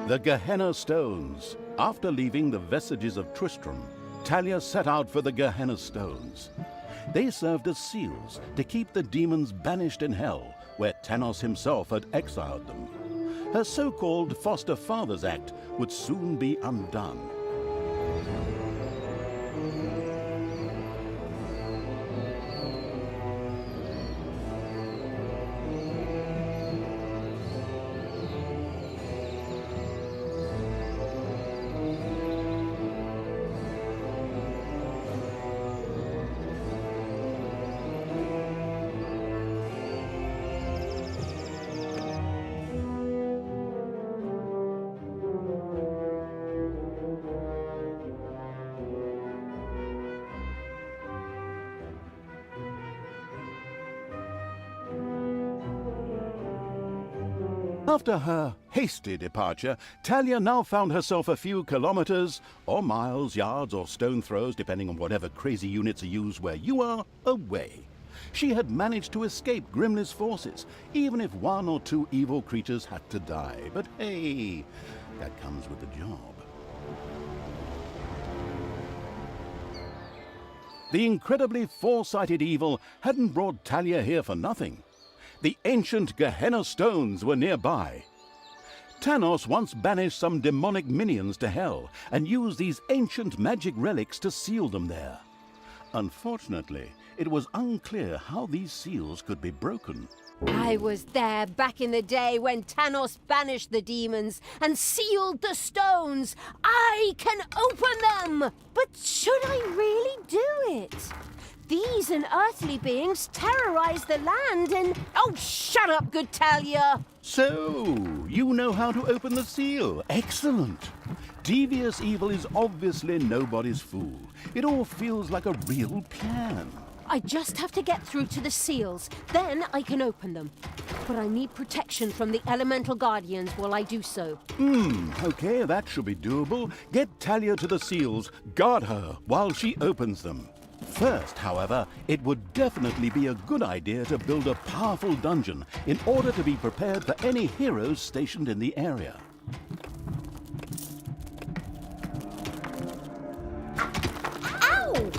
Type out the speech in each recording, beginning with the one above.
The Gehenna Stones. After leaving the vestiges of Tristram, Talia set out for the Gehenna Stones. They served as seals to keep the demons banished in hell, where Tanos himself had exiled them. Her so-called Foster Fathers Act would soon be undone. After her hasty departure, Talia now found herself a few kilometers, or miles, yards, or stone throws, depending on whatever crazy units are used where you are, away. She had managed to escape Grimly's forces, even if one or two evil creatures had to die. But hey, that comes with the job. The incredibly foresighted evil hadn't brought Talia here for nothing. The ancient Gehenna Stones were nearby. Tanos once banished some demonic minions to hell and used these ancient magic relics to seal them there. Unfortunately, it was unclear how these seals could be broken. I was there back in the day when Tanos banished the demons and sealed the stones. I can open them! But should I really do it? These unearthly beings terrorize the land and... Oh, shut up, good Talia! So, you know how to open the seal. Excellent. Devious evil is obviously nobody's fool. It all feels like a real plan. I just have to get through to the seals. Then I can open them. But I need protection from the elemental guardians while I do so. Okay, that should be doable. Get Talia to the seals. Guard her while she opens them. First, however, it would definitely be a good idea to build a powerful dungeon in order to be prepared for any heroes stationed in the area. Ow!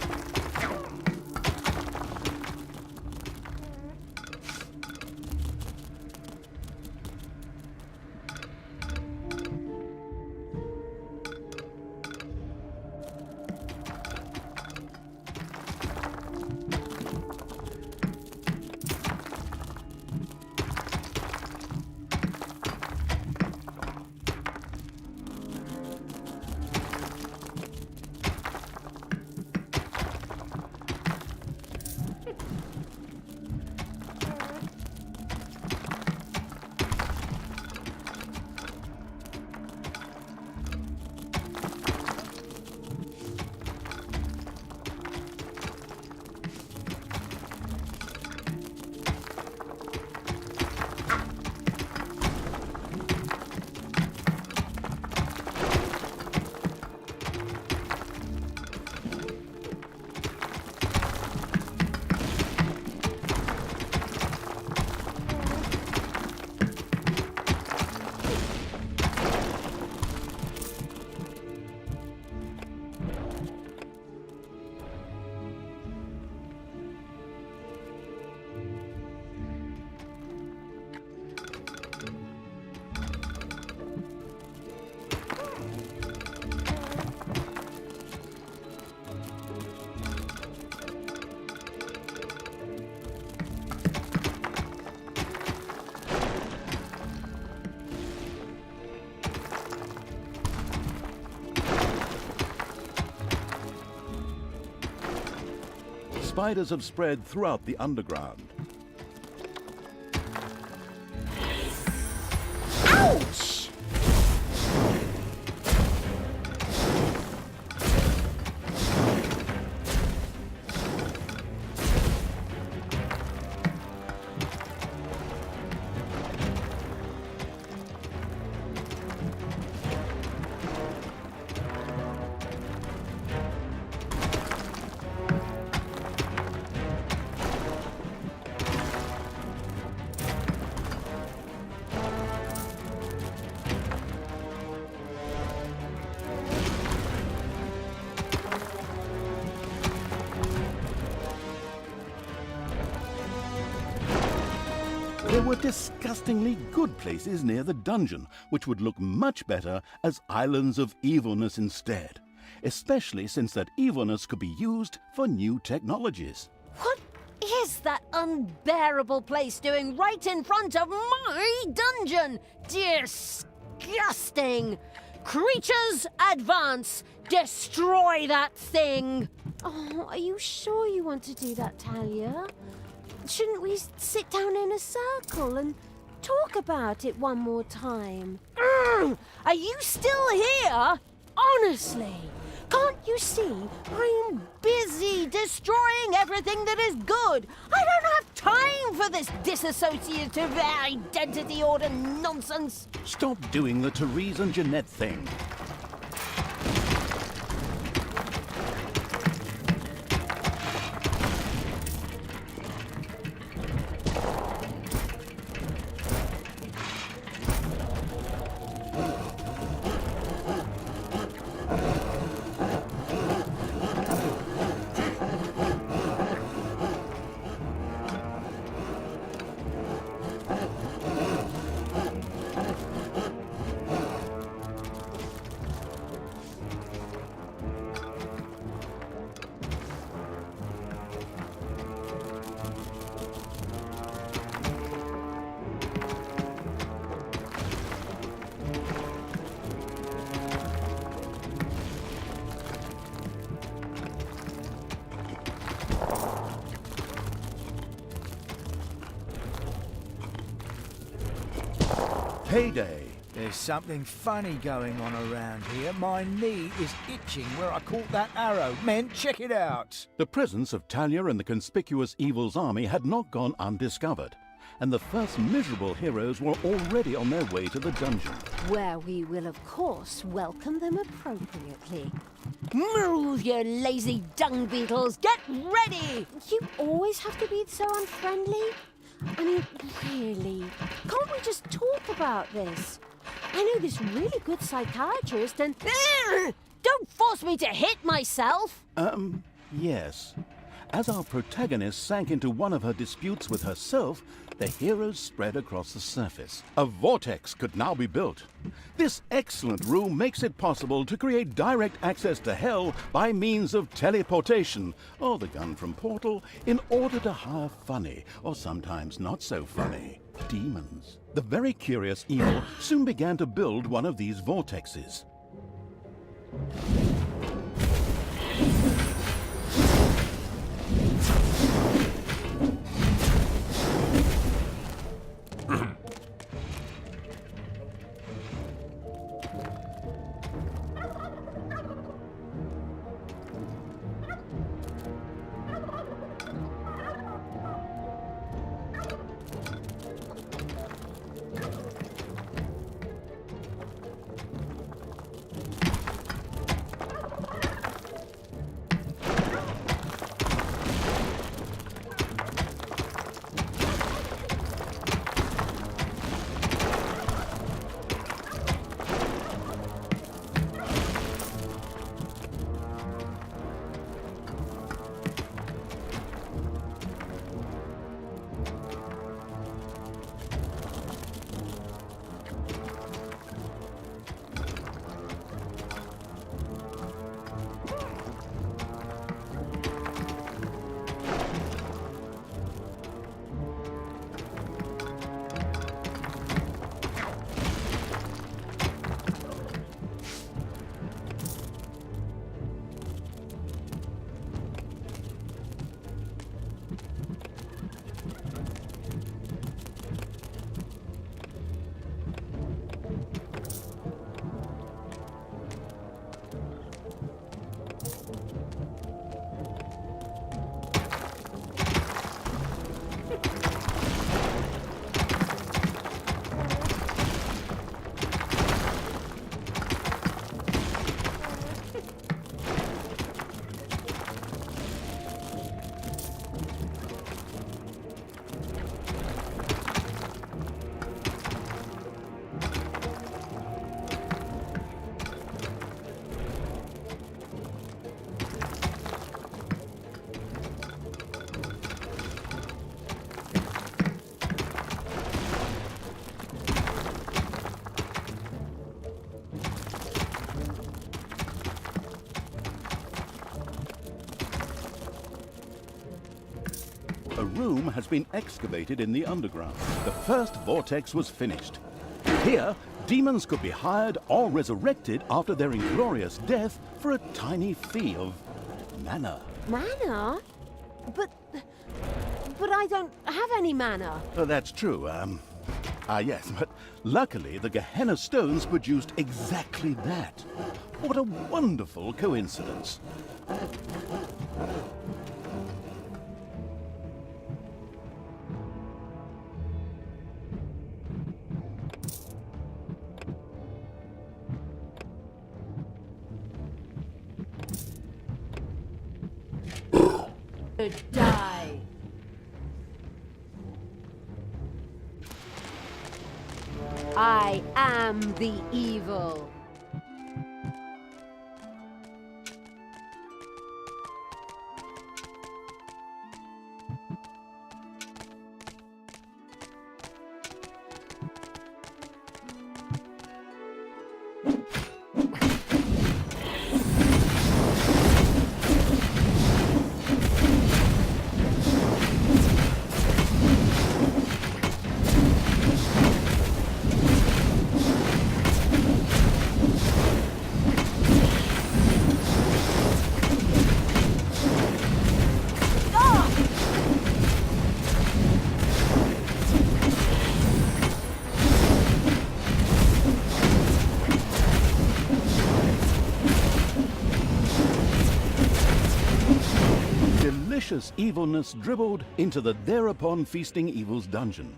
Spiders have spread throughout the underground. Ouch! were disgustingly good places near the dungeon, which would look much better as islands of evilness instead, especially since that evilness could be used for new technologies. What is that unbearable place doing right in front of my dungeon? Disgusting! Creatures, advance! Destroy that thing! Oh, are you sure you want to do that, Talia? Shouldn't we sit down in a circle and talk about it one more time? Are you still here? Honestly, can't you see I'm busy destroying everything that is good? I don't have time for this dissociative identity order nonsense. Stop doing the Therese and Jeanette thing. Payday. There's something funny going on around here. My knee is itching where I caught that arrow. Men, check it out. The presence of Talia and the conspicuous Evil's army had not gone undiscovered, and the first miserable heroes were already on their way to the dungeon. Where we will, of course, welcome them appropriately. Move, you lazy dung beetles! Get ready! You always have to be so unfriendly. I mean, really, can't we just talk about this? I know this really good psychiatrist and... Don't force me to hit myself! Yes. As our protagonist sank into one of her disputes with herself, the heroes spread across the surface. A vortex could now be built. This excellent room makes it possible to create direct access to hell by means of teleportation, or the gun from Portal, in order to hire funny, or sometimes not so funny, demons. The very curious Evil soon began to build one of these vortexes. A room has been excavated in the underground. The first vortex was finished. Here, demons could be hired or resurrected after their inglorious death for a tiny fee of mana. Mana? But I don't have any mana. That's true, yes, but luckily the Gehenna stones produced exactly that. What a wonderful coincidence. To die. I am the evil. Delicious evilness dribbled into the thereupon feasting evil's dungeon.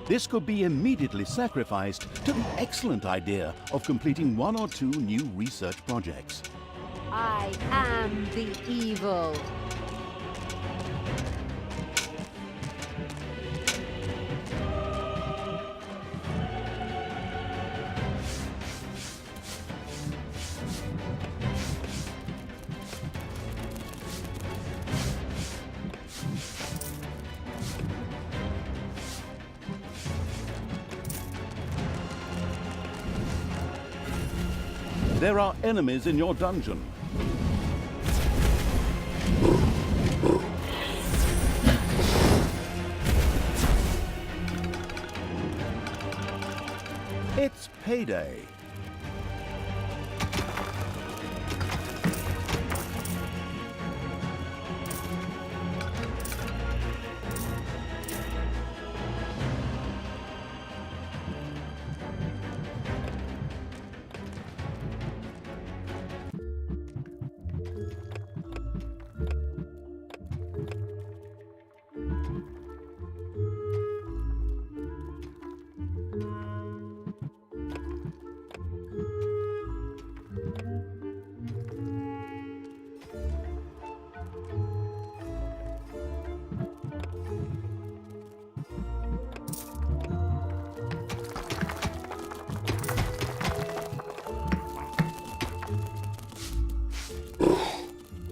This could be immediately sacrificed to the excellent idea of completing one or two new research projects. I am the evil. There are enemies in your dungeon. It's payday.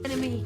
Enemy.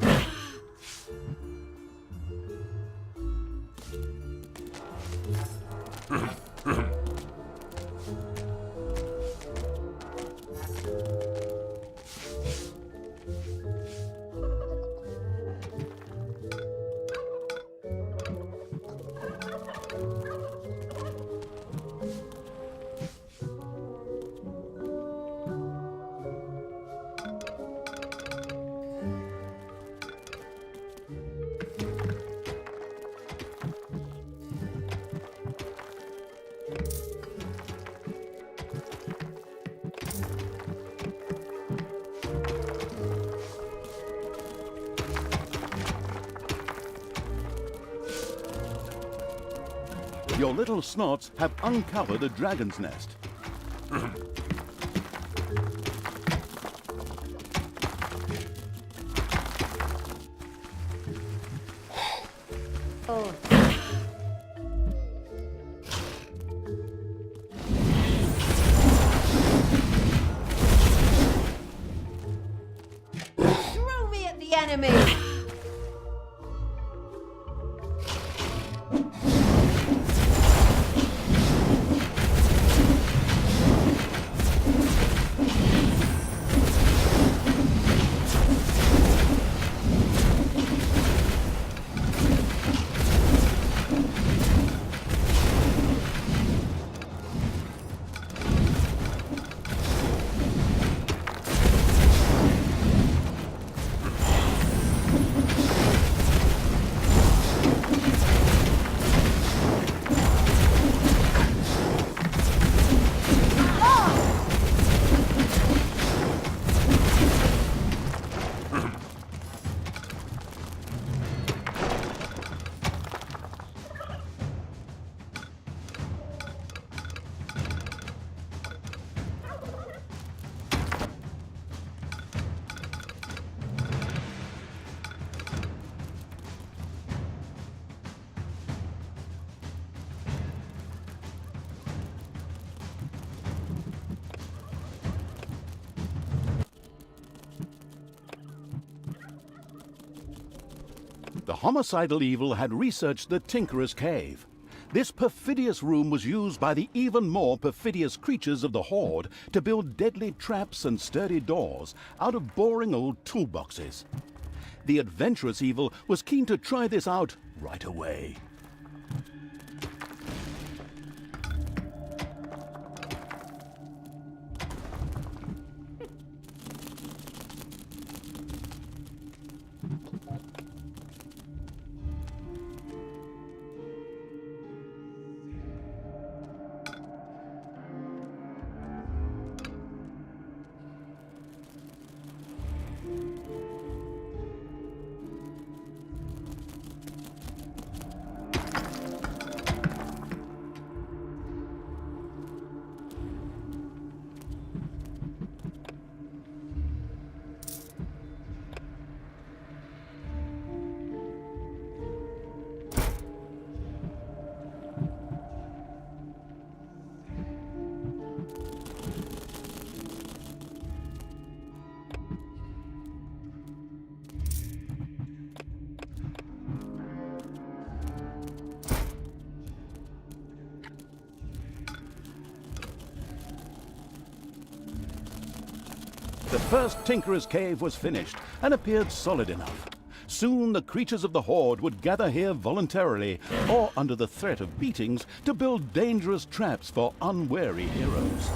Your little snots have uncovered a dragon's nest. Oh. Throw me at the enemy! The homicidal evil had researched the Tinkerer's Cave. This perfidious room was used by the even more perfidious creatures of the Horde to build deadly traps and sturdy doors out of boring old toolboxes. The adventurous evil was keen to try this out right away. The first Tinkerer's Cave was finished and appeared solid enough. Soon the creatures of the Horde would gather here voluntarily or under the threat of beatings to build dangerous traps for unwary heroes.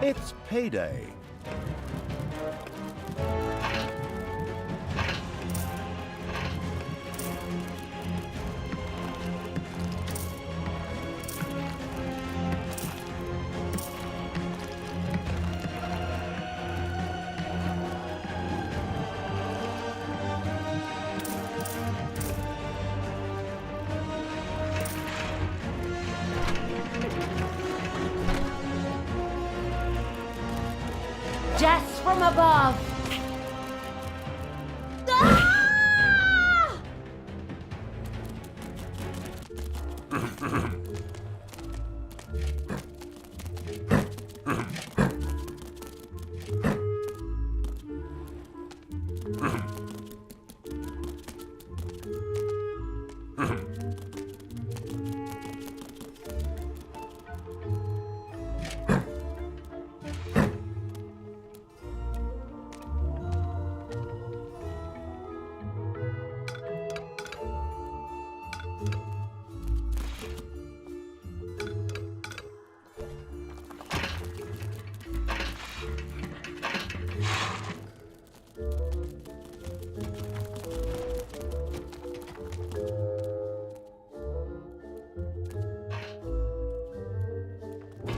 It's payday. Just from above. Ah!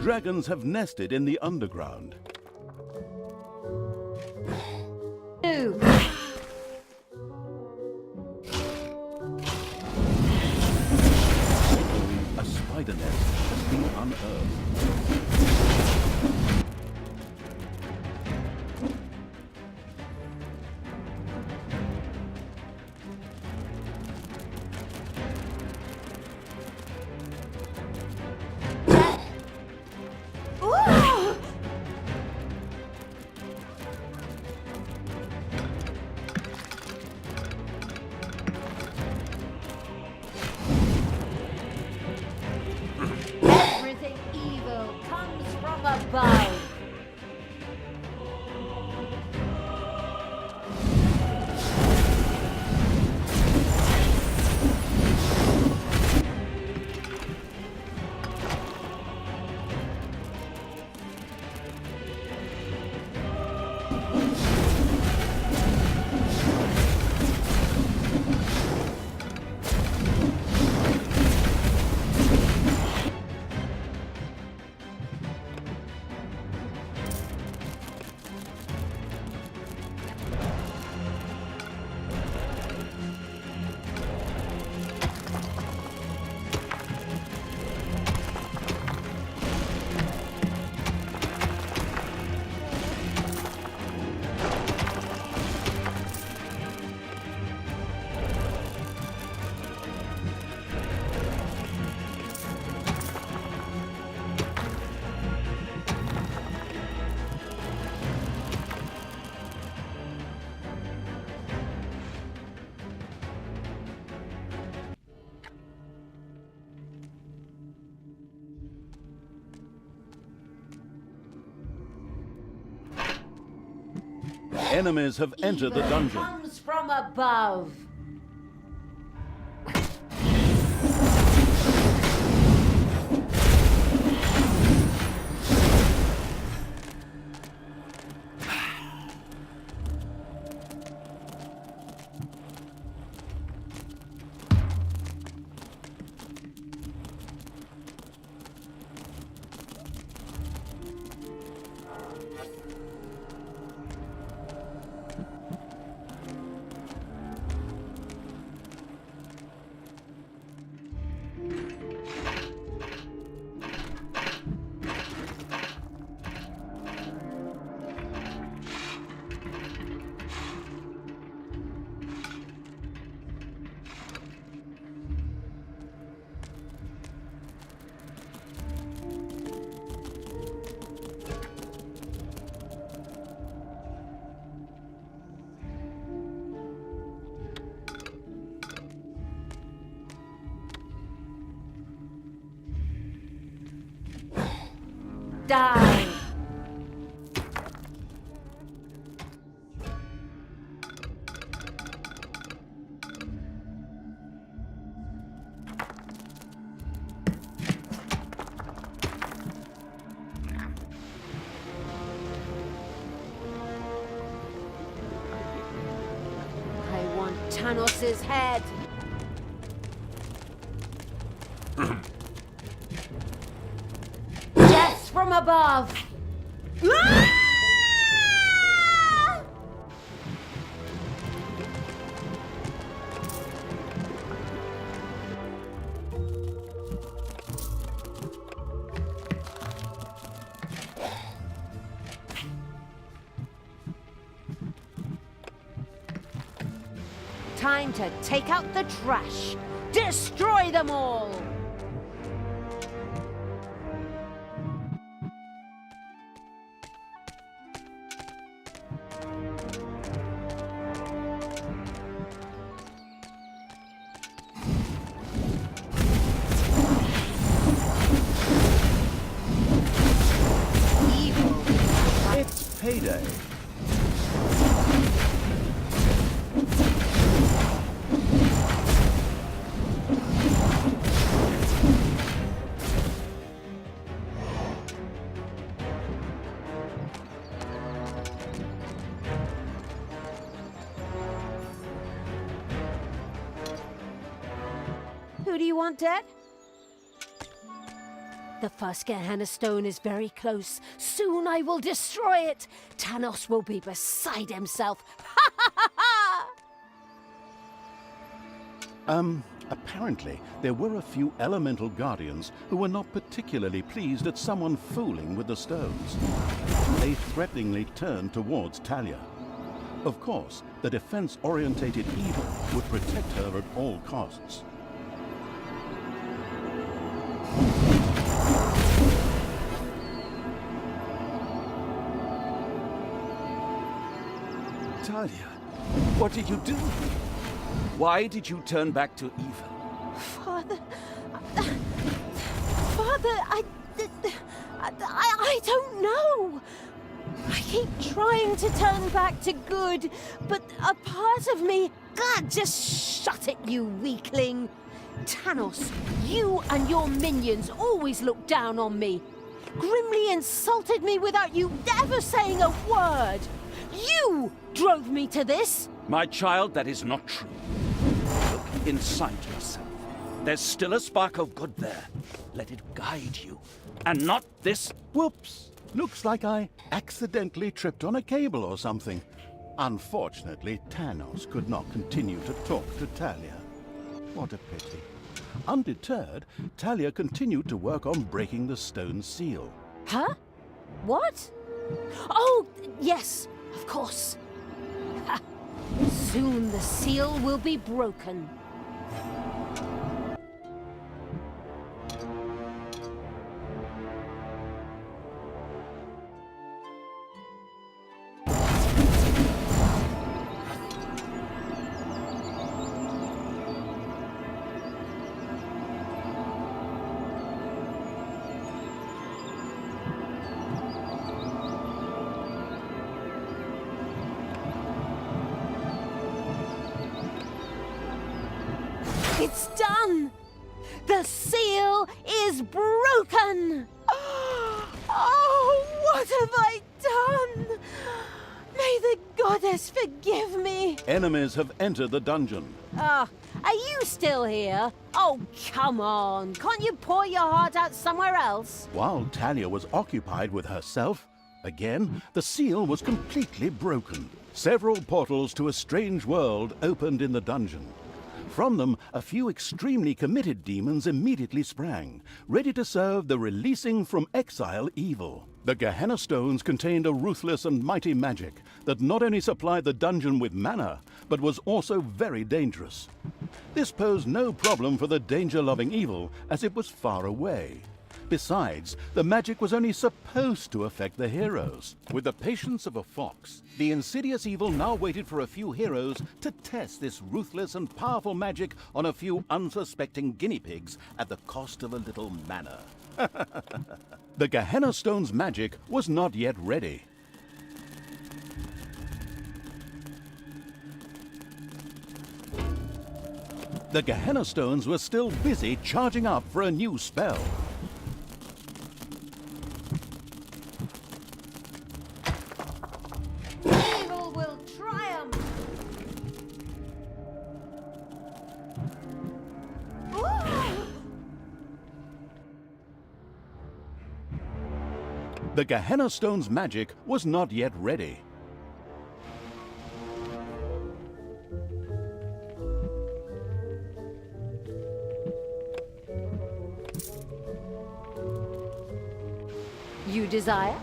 Dragons have nested in the underground. Ooh. A spider nest has been unearthed. enemies have entered the Evil dungeon. comes from above. Die. I want Tanos's head. Death from above. Ah! Time to take out the trash. Destroy them all. It's payday. Who do you want dead? The first Gehenna stone is very close. Soon I will destroy it. Tanos will be beside himself. Ha ha ha ha! Apparently, there were a few elemental guardians who were not particularly pleased at someone fooling with the stones. They threateningly turned towards Talia. Of course, the defense-orientated evil would protect her at all costs. Talia, what did you do? Why did you turn back to evil? Father, I don't know. I keep trying to turn back to good, but a part of me, God, just shut it, you weakling. Tanos, you and your minions always look down on me. Grimly insulted me without you ever saying a word. You drove me to this. My child, that is not true. Look inside yourself. There's still a spark of good there. Let it guide you, and not this. Whoops! Looks like I accidentally tripped on a cable or something. Unfortunately, Tanos could not continue to talk to Talia. What a pity. Undeterred, Talia continued to work on breaking the stone seal. Huh? What? Oh, yes, of course. Ha. Soon the seal will be broken. It's done! The seal is broken! Oh, what have I done? May the goddess forgive me. Enemies have entered the dungeon. Are you still here? Oh, come on. Can't you pour your heart out somewhere else? While Talia was occupied with herself, again, the seal was completely broken. Several portals to a strange world opened in the dungeon. From them, a few extremely committed demons immediately sprang, ready to serve the releasing from exile evil. The Gehenna stones contained a ruthless and mighty magic that not only supplied the dungeon with mana, but was also very dangerous. This posed no problem for the danger-loving evil, as it was far away. Besides, the magic was only supposed to affect the heroes. With the patience of a fox, the insidious evil now waited for a few heroes to test this ruthless and powerful magic on a few unsuspecting guinea pigs at the cost of a little mana. The Gehenna Stone's magic was not yet ready. The Gehenna Stones were still busy charging up for a new spell. Evil will triumph! The Gehenna Stone's magic was not yet ready. You desire?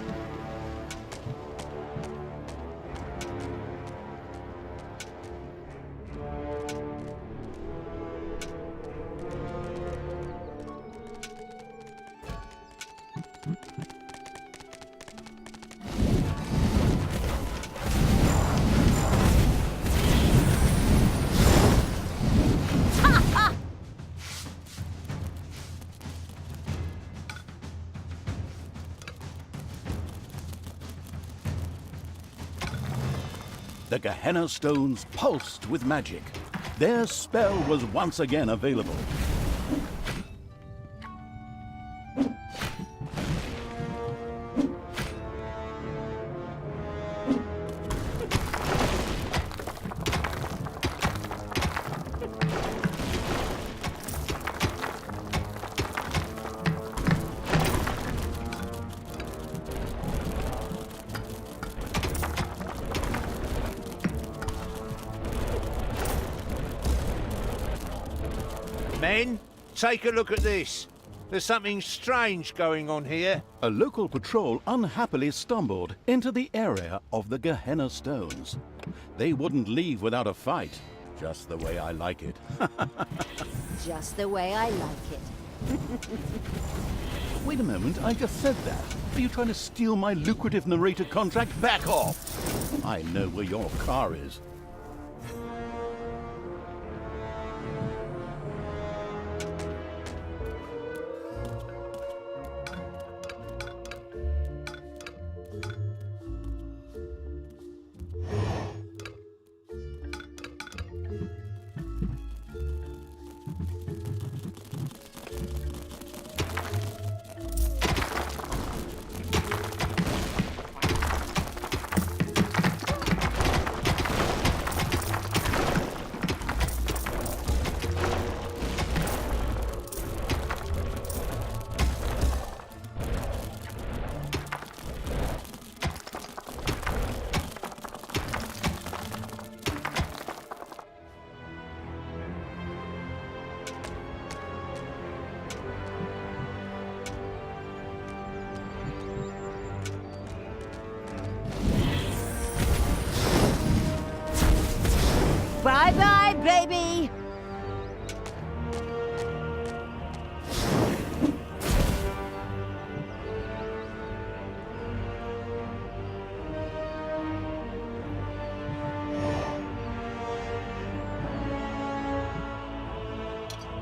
The Gehenna Stones pulsed with magic. Their spell was once again available. Men, take a look at this. There's something strange going on here. A local patrol unhappily stumbled into the area of the Gehenna Stones. They wouldn't leave without a fight, just the way I like it. Just the way I like it. Wait a moment, I just said that. Are you trying to steal my lucrative narrator contract? Back off! I know where your car is. Bye-bye, baby!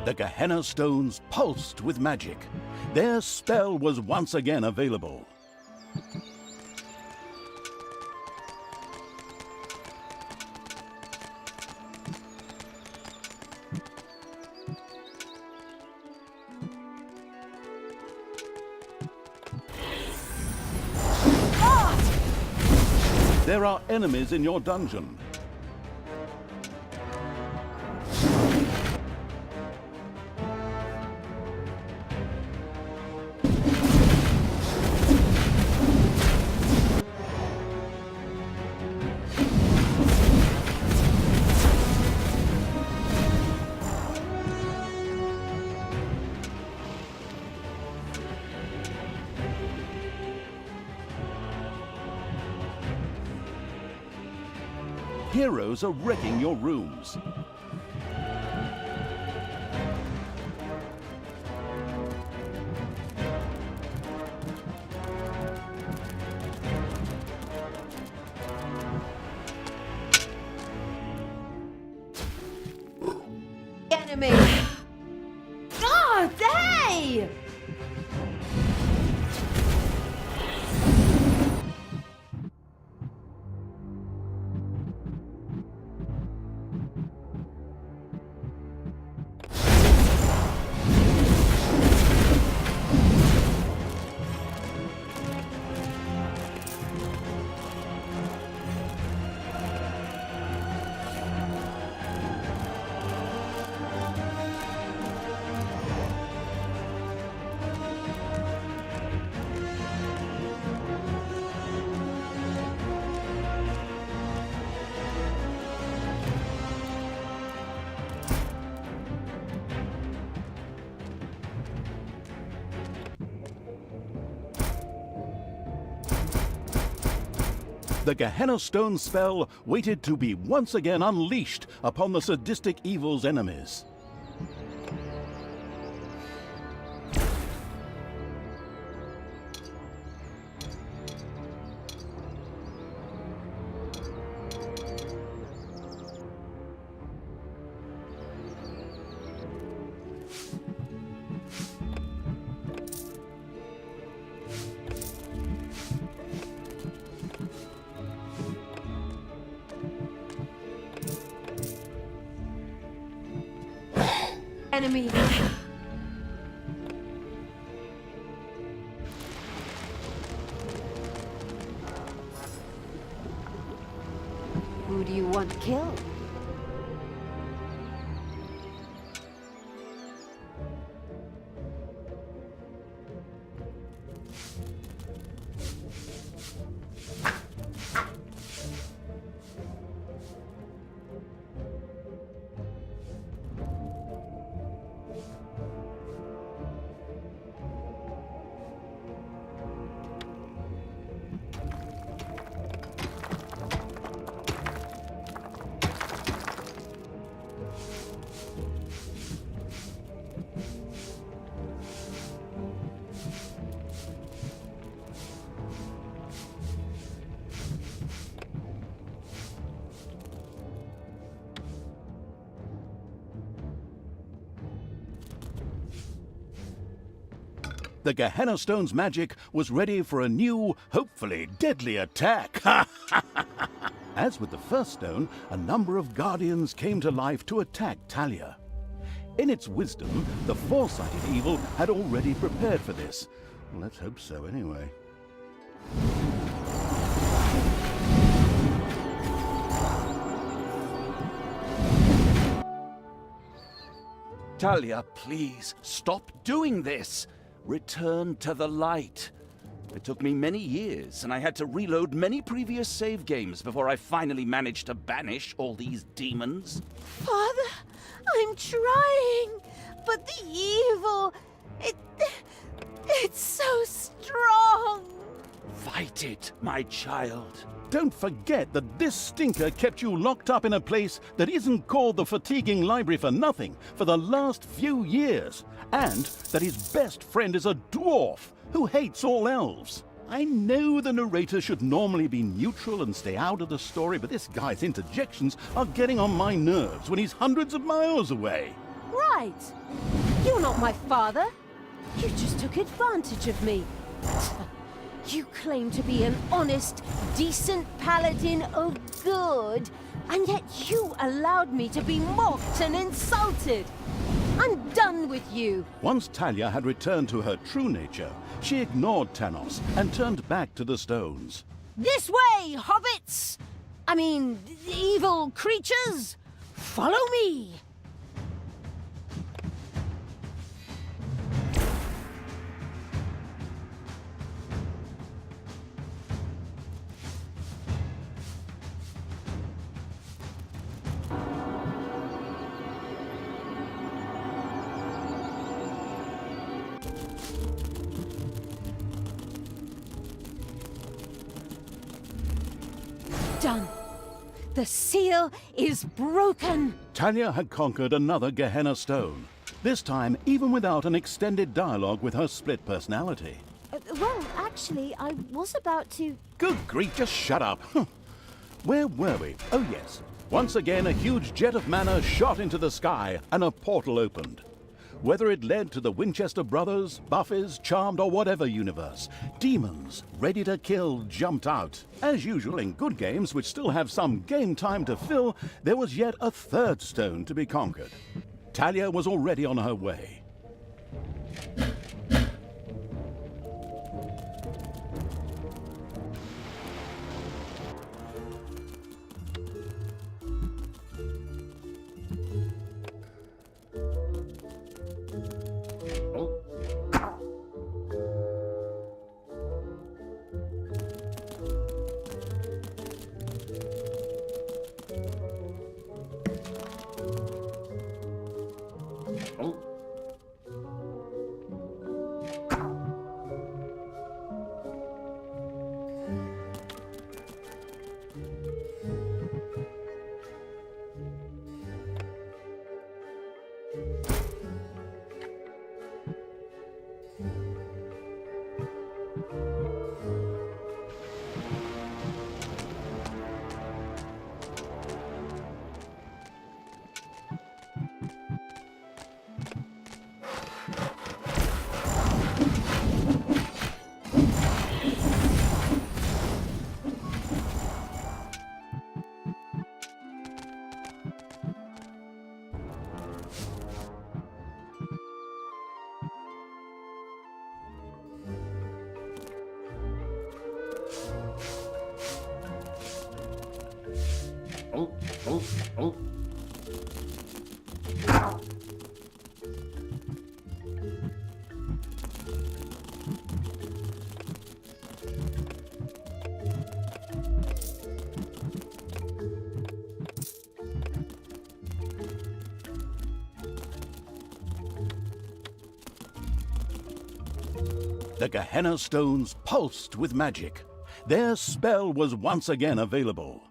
The Gehenna Stones pulsed with magic. Their spell was once again available. There are enemies in your dungeon. Heroes are wrecking your rooms. Enemy! God, hey! The Gehenna Stone spell waited to be once again unleashed upon the sadistic evil's enemies. Enemy! Who do you want killed? The Gehenna Stone's magic was ready for a new, hopefully deadly attack. As with the first stone, a number of guardians came to life to attack Talia. In its wisdom, the foresighted evil had already prepared for this. Let's hope so, anyway. Talia, please, stop doing this. Return to the light. It took me many years, and I had to reload many previous save games before I finally managed to banish all these demons. Father, I'm trying, but the evil, it's so strong. Fight it, my child. Don't forget that this stinker kept you locked up in a place that isn't called the fatiguing library for nothing for the last few years, and that his best friend is a dwarf who hates all elves. I know the narrator should normally be neutral and stay out of the story, but this guy's interjections are getting on my nerves when he's hundreds of miles away. Right. You're not my father. You just took advantage of me. You claim to be an honest, decent paladin of good, and yet you allowed me to be mocked and insulted. I'm done with you. Once Talia had returned to her true nature, she ignored Tanos and turned back to the stones. This way, hobbits! I mean, evil creatures! Follow me! Done. The seal is broken. Talia had conquered another Gehenna stone, this time even without an extended dialogue with her split personality. Well, actually, I was about to... Good grief, just shut up. Where were we? Oh yes. Once again, a huge jet of mana shot into the sky and a portal opened. Whether it led to the Winchester brothers, Buffies, Charmed, or whatever universe, demons ready to kill jumped out. As usual in good games which still have some game time to fill, there was yet a third stone to be conquered. Talia was already on her way. The Gehenna stones pulsed with magic. Their spell was once again available.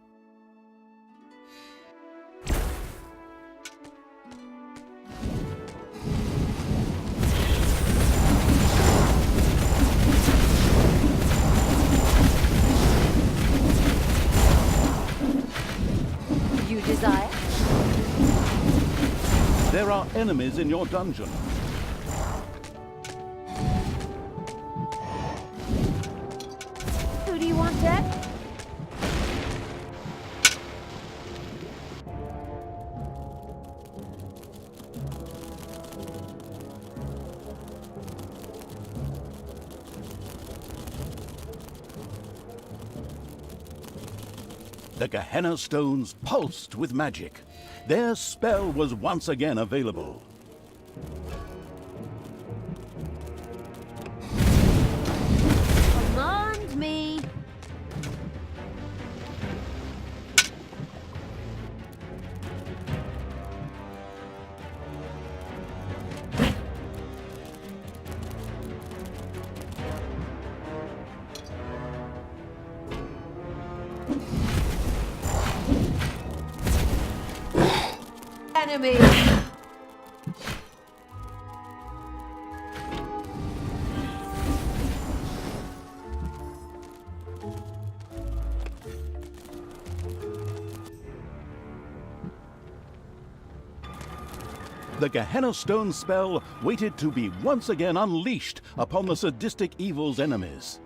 You desire? There are enemies in your dungeon. Who do you want dead? The Gehenna stones pulsed with magic. Their spell was once again available. Command me. Enemy. The Gehenna stone spell waited to be once again unleashed upon the sadistic evil's enemies.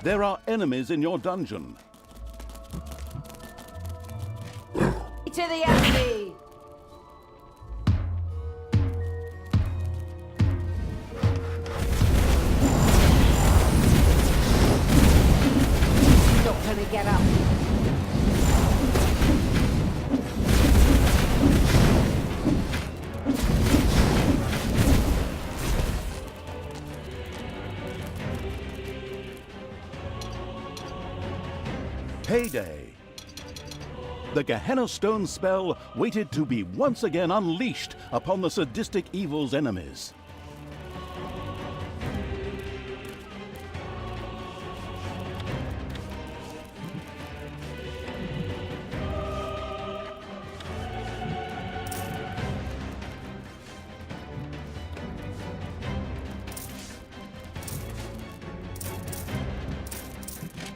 There are enemies in your dungeon. To the enemy. payday. The Gehenna Stone spell waited to be once again unleashed upon the sadistic evil's enemies.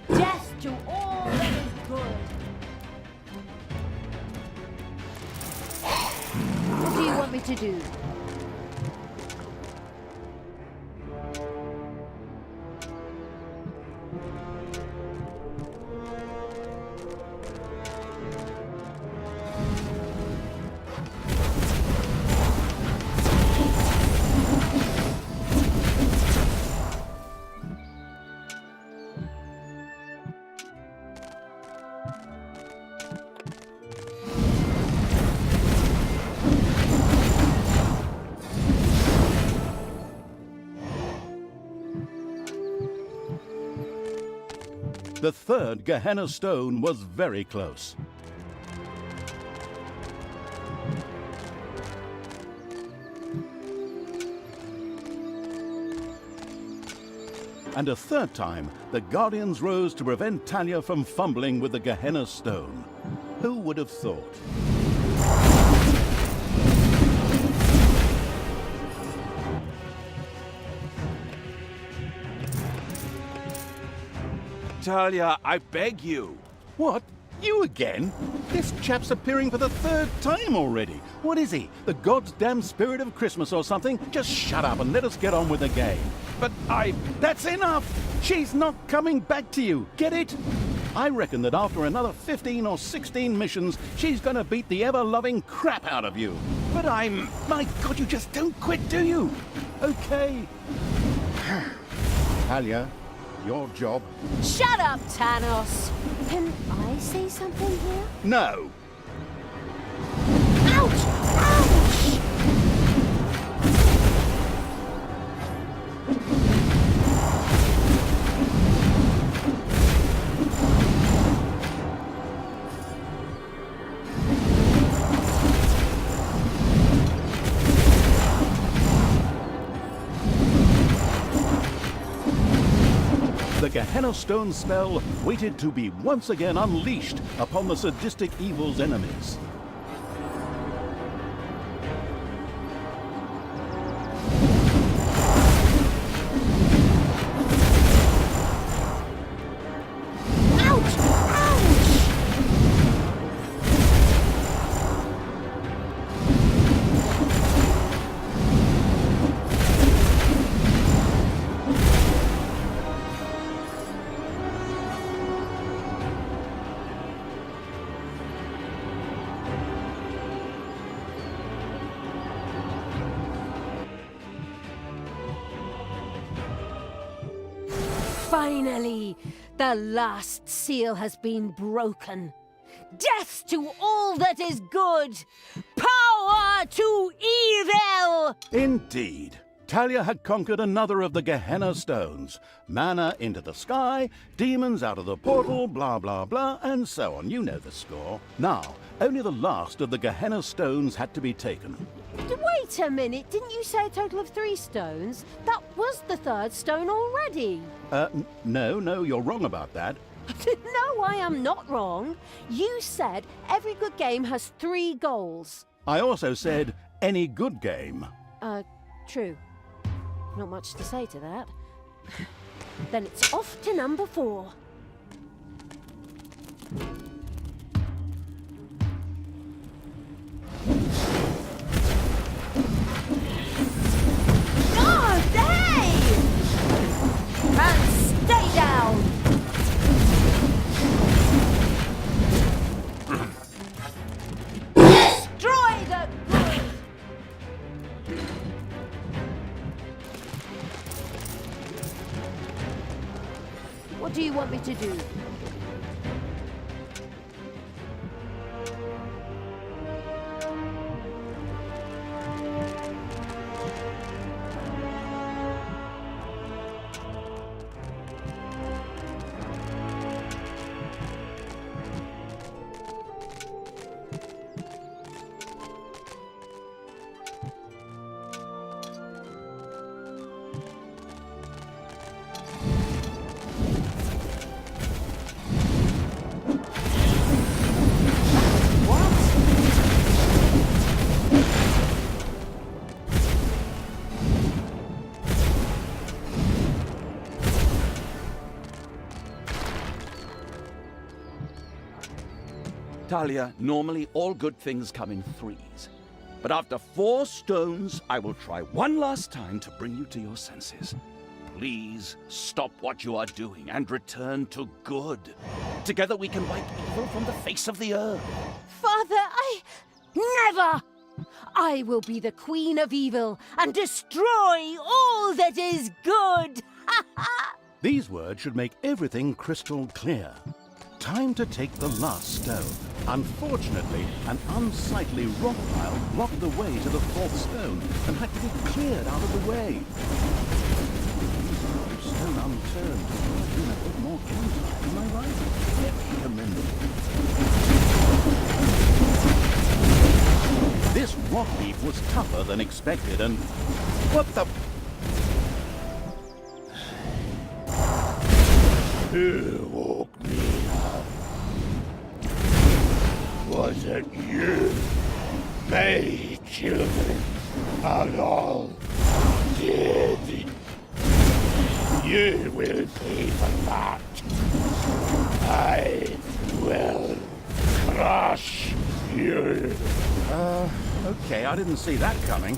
Death to all that is good. What do you want me to do? The third Gehenna Stone was very close. And a third time, the Guardians rose to prevent Talia from fumbling with the Gehenna Stone. Who would have thought? Talia, I beg you. What? You again? This chap's appearing for the third time already. What is he? The God's damn spirit of Christmas or something? Just shut up and let us get on with the game. But That's enough! She's not coming back to you. Get it? I reckon that after another 15 or 16 missions, she's gonna beat the ever-loving crap out of you. But My God, you just don't quit, do you? Okay. Talia, your job. Shut up, Thanos! Can I say something here? No. Ouch! Ouch! The Gehenna Stone spell waited to be once again unleashed upon the sadistic evil's enemies. Ouch! Ouch! Finally, the last seal has been broken. Death to all that is good! Power to evil! Indeed. Talia had conquered another of the Gehenna Stones. Mana into the sky, demons out of the portal, blah blah blah, and so on. You know the score. Now, only the last of the Gehenna Stones had to be taken. Wait a minute, didn't you say a total of 3 stones? That was the third stone already. No, you're wrong about that. No, I am not wrong. You said every good game has 3 goals. I also said any good game. True. Not much to say to that. Then it's off to number 4. Oh, hey! And stay down! Destroy the good! What do you want me to do? Talia, normally all good things come in threes. But after 4 stones, I will try one last time to bring you to your senses. Please stop what you are doing and return to good. Together we can wipe evil from the face of the earth. Father, Never! I will be the Queen of Evil and destroy all that is good! These words should make everything crystal clear. Time to take the last stone. Unfortunately, an unsightly rock pile blocked the way to the 4th stone and had to be cleared out of the way. Stone unturned. Been a bit more game time, am I right? Very commendable. This rock heap was tougher than expected and... What the... Who woke me up? Was it you? My children are all dead. You will pay for that. I will crush you. Okay, I didn't see that coming.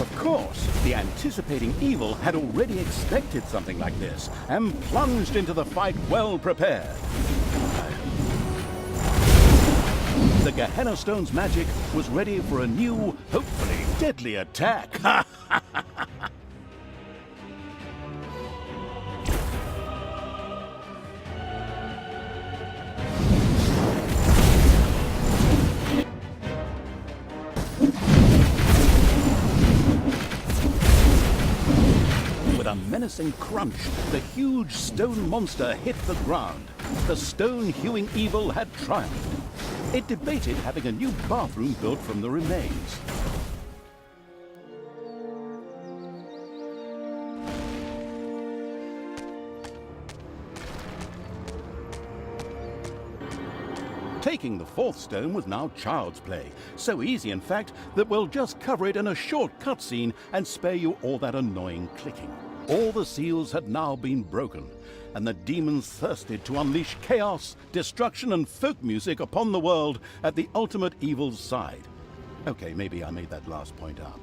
Of course, the anticipating evil had already expected something like this and plunged into the fight well prepared. The Gehenna Stone's magic was ready for a new, hopefully deadly attack. With a menacing crunch, the huge stone monster hit the ground. The stone-hewing evil had triumphed. It debated having a new bathroom built from the remains. Taking the 4th stone was now child's play. So easy, in fact, that we'll just cover it in a short cutscene and spare you all that annoying clicking. All the seals had now been broken, and the demons thirsted to unleash chaos, destruction, and folk music upon the world at the ultimate evil's side. Okay, maybe I made that last point up.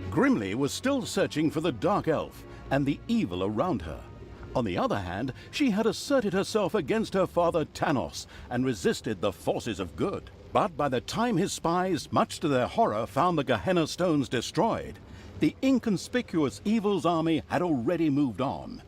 Grimly was still searching for the Dark Elf and the evil around her. On the other hand, she had asserted herself against her father Tanos and resisted the forces of good. But by the time his spies, much to their horror, found the Gehenna Stones destroyed, the inconspicuous evil's army had already moved on.